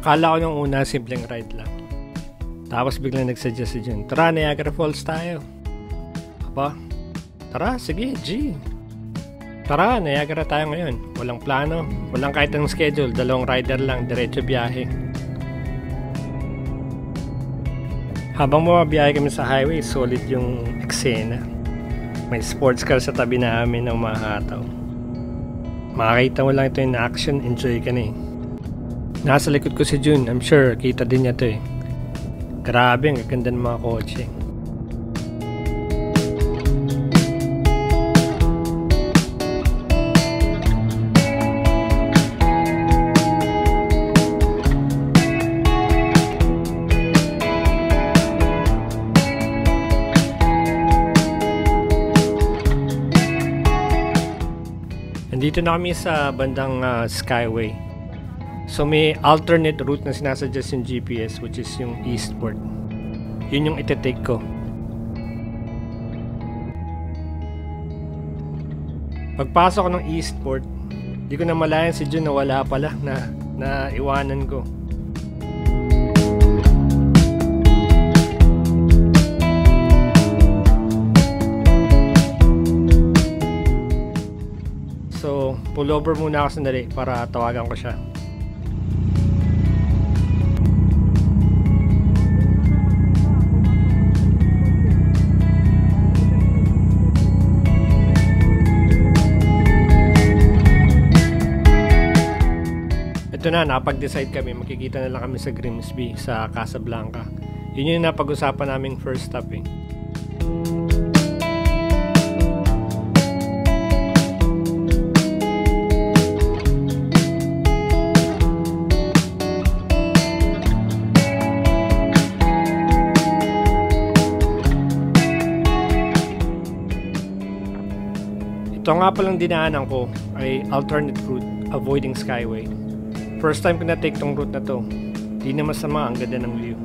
Akala ko nung una simpleng ride lang. Tapos biglang nagsuggest si Jun, tara Niagara Falls tayo. Aba, tara sige G. Tara Niagara tayo ngayon. Walang plano, walang kahit anong schedule. 2 rider lang, diretso biyahe. Habang bumabiyahe kami sa highway, solid yung eksena. May sports car sa tabi namin na umahataw. Makakita mo lang ito in action, enjoy ka na eh. Nasa likod ko si Jun, I'm sure kita din niya to eh. Grabe, ang gaganda ng mga kotse. Dito na kami sa bandang Skyway. So may alternate route na sinasuggest yung GPS, which is yung Eastport. Yun yung ite-take ko. Pagpasok ko ng Eastport, di ko na malayan si Jun na wala pala, na iwanan ko. So, pull over muna ako sandali para tawagan ko siya. Ito na, napag-decide kami. Makikita na lang kami sa Grimsby, sa Casablanca. Yun yung napag-usapan naming first stop eh. Ito nga palang dinaanan ko ay alternate route, avoiding Skyway. First time ko na-take tong route na to. Di na masama, ang ganda ng view.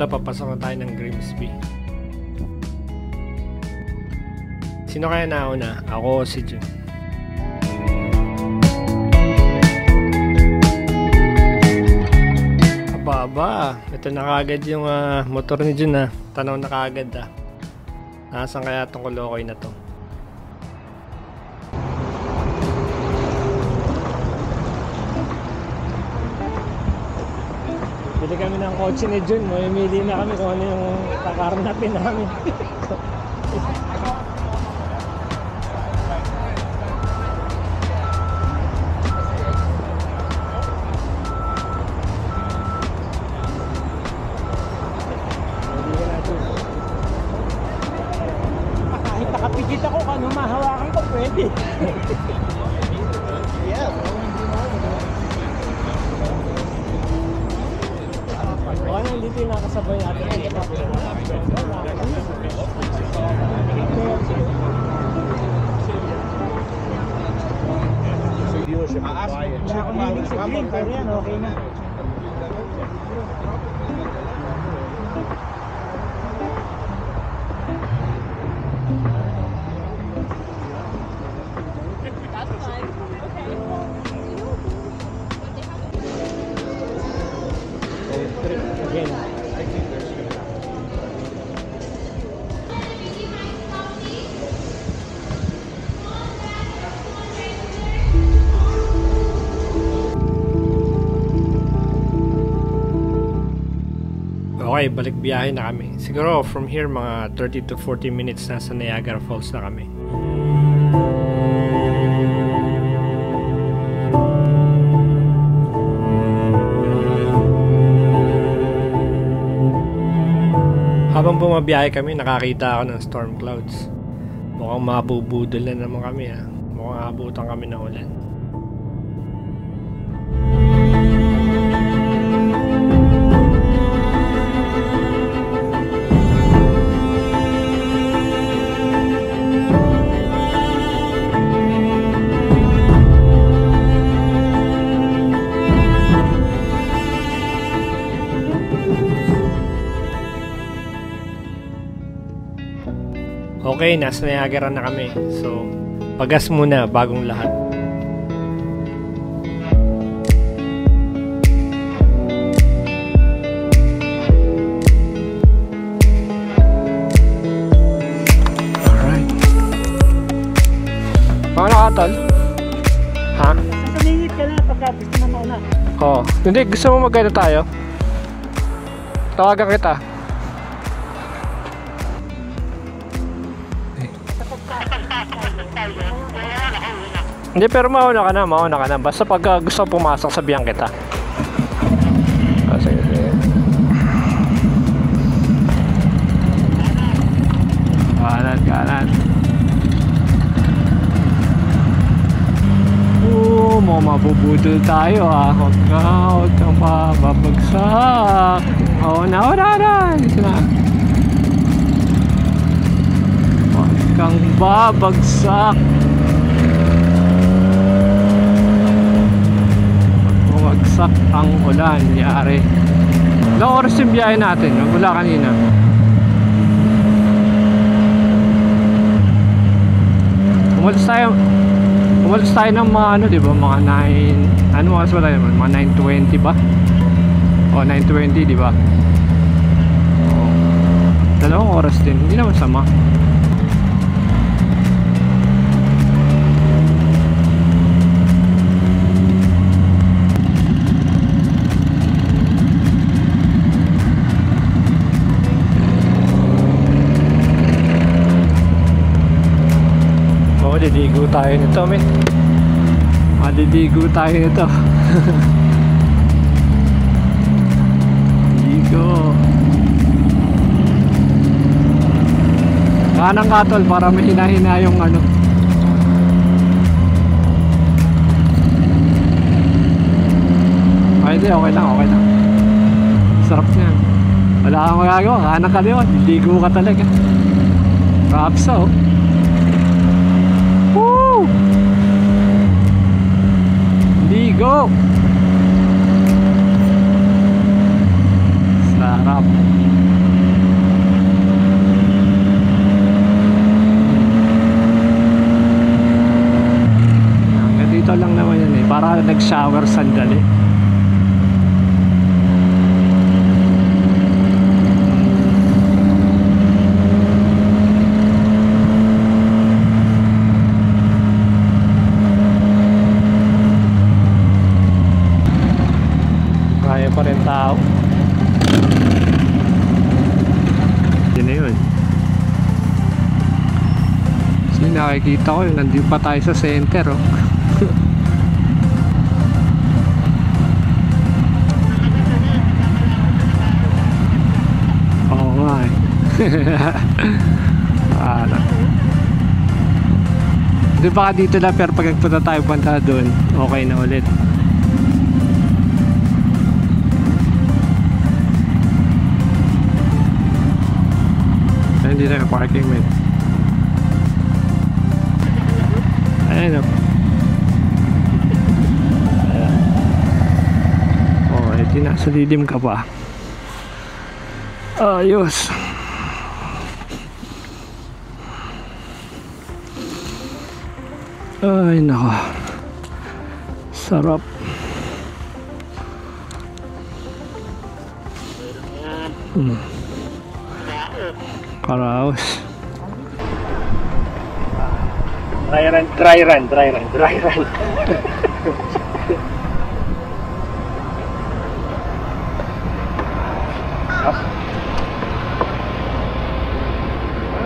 Ito, papasok na tayo ng Grimsby. Sino kaya nauna? Ako o si Jun? Aba, ito na kagad yung motor ni Jun Tanaw na kagad Nasaan kaya itong kolokoy na to? Bili kami ng kotse ni Jun, mamimili na kami kung ano yung kakarnapin namin. Kahit nakapigit ako, kung ano mahawakan ko, pwede. Yeah. Ano dito yung nakasabay natin? Wala akong hiling sa green, pero yan, okay na. Again. Okay, balik biyahe na kami. Siguro from here mga 30 to 40 minutes na sa Niagara Falls na kami. Habang bumabiyahe kami, nakakita ako ng storm clouds. Mukhang mabubudol na naman kami Mukhang abutan kami ng ulan. Okay, nasa Niagara na kami. So, pagas muna bagong lahat. Alright. Paano ka, tol? Ha? Sasumingit ka na pagka gusto na mauna. Oo. Hindi, gusto mo magkano tayo? Tawagan kita. Hindi, pero mauna ka na. Basta pag gusto pumasok, sabihan kita. Sige. Kanan. Mga mabubudol tayo ha. Huwag kang mababagsak. Na. Ito na. Huwag kang babagsak. Bumagsak ang ulan. Yari. Ilang oras yung biyahe natin? Mula kanina. Umalis tayo ng mga ano, diba? Mga 9, ano oras ba tayo naman? Mga 9:20 ba? O 9:20, diba? O, 2 oras din, hindi naman sama. Maliligo tayo nito, men. Maliligo tayo nito. Ligo. Kanang katol para may hinahina yung ano. Okay lang. Sarap niyan. Wala kang magagawa, kanang ka diyon. Ligo ka talaga. Rapsa, oh. Woo! Ligo! Sarap. Hanggang dito lang naman yan eh. Para nag-shower sandali. Pa rin tao. Yun na yun. So nakikita ko yun, nandun pa tayo sa center, oh. Oo nga eh. Di ba dito na, pero pag nagpunta tayo punta doon, okay na ulit. Hindi na yung parking, man. Ayan, o. Oh, edi nasa lilim ka pa. Ayos. Ay, nako. Sarap. Karaos. Dry run.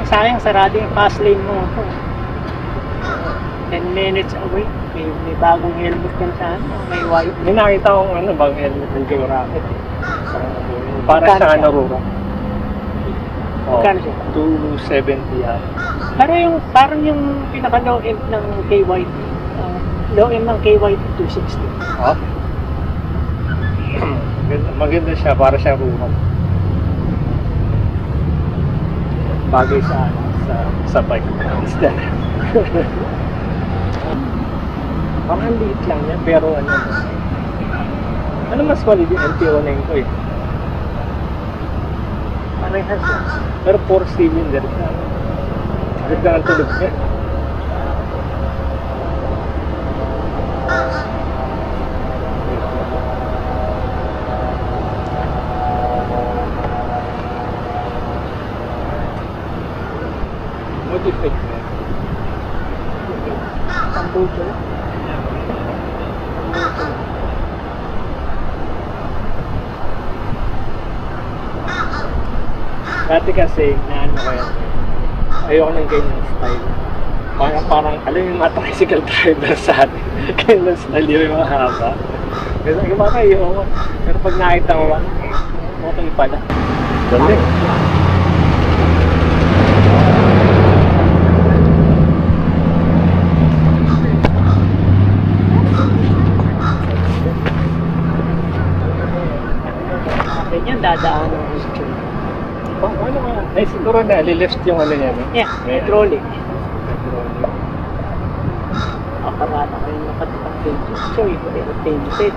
Sayang, sarado yung fast lane mo. 10 minutes away. May bagong helmet kan saan. May white. May nakita akong bagong helmet ng Joe Rocket. Para sa Rura. Magkano siya? 270 yan. Pero yung parang yung pinaka low end ng KYT, low end ng KYT 260. Oh? Maganda siya, para siya Rura. Bagay sa bike. Instead. Parang liit lang yan, pero ano mas valid yung LTO na yun ko eh. Parehas lang. Pero 4 cylinder siya. Ganda ang tulog niya. What do you think? Tambucho. Dati kasi, naano ko yan. Ayoko ng ganyan style. Parang alam yung mga tricycle driver sa atin. Ganyan style yung mga haba. Kasi parang ayoko. Pero pag nakita mo, okay pala. Galing. Ganyan, dadaan ng gusto. Ano nga? Ay, siguro na, lilift yung ano niya, no? Yeah, hydraulic. Akarala ko yung nakatipang pages. So, pero painted.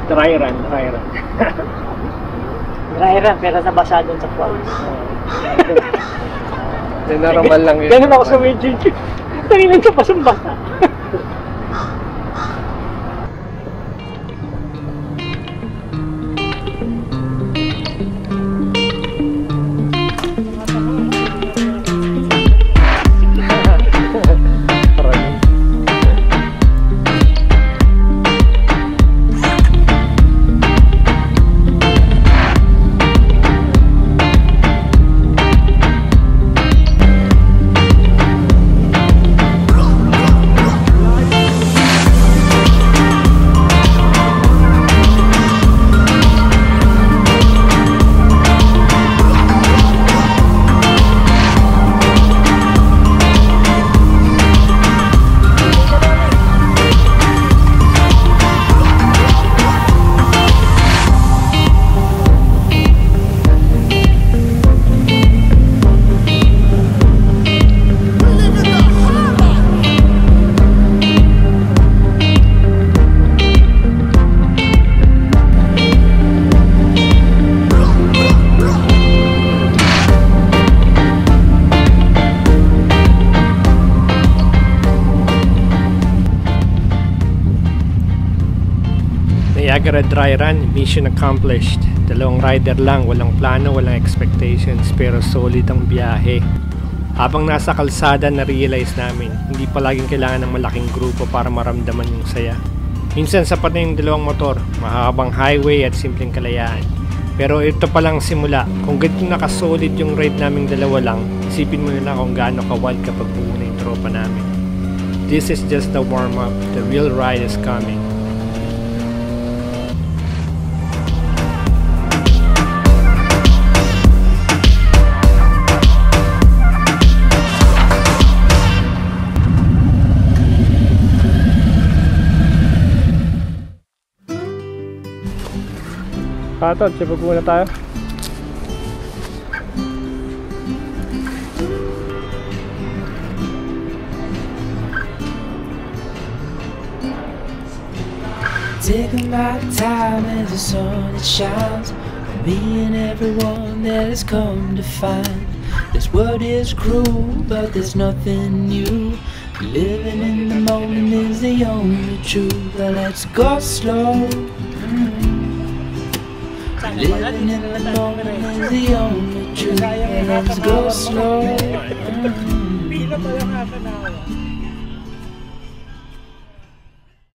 Dry run. Dry run, pero nabasa doon sa falls. Normal lang yun. Ganun ako sa medyo. Tanginan siya pasang-basa. Niagara Dry Run, mission accomplished. Dalawang rider lang, walang plano, walang expectations, pero solid ang biyahe. Habang nasa kalsada, na-realize namin, hindi palaging kailangan ng malaking grupo para maramdaman yung saya. Minsan sapat na yung dalawang motor, mahabang highway at simpleng kalayaan. Pero ito palang simula, kung ganito nakasolid yung ride naming dalawa lang, isipin mo na lang kung gaano ka-wild kapag buo na yung tropa namin. This is just the warm-up, the real ride is coming. Patod, sipag muna tayo. Taking my time as the sun it shines on me and everyone that has come to find this world is cruel, but there's nothing new. Living in the moment is the only truth. But let's go slow. Living in the moment is the only truth. Let's go slow. Pila pa lang ata na ako.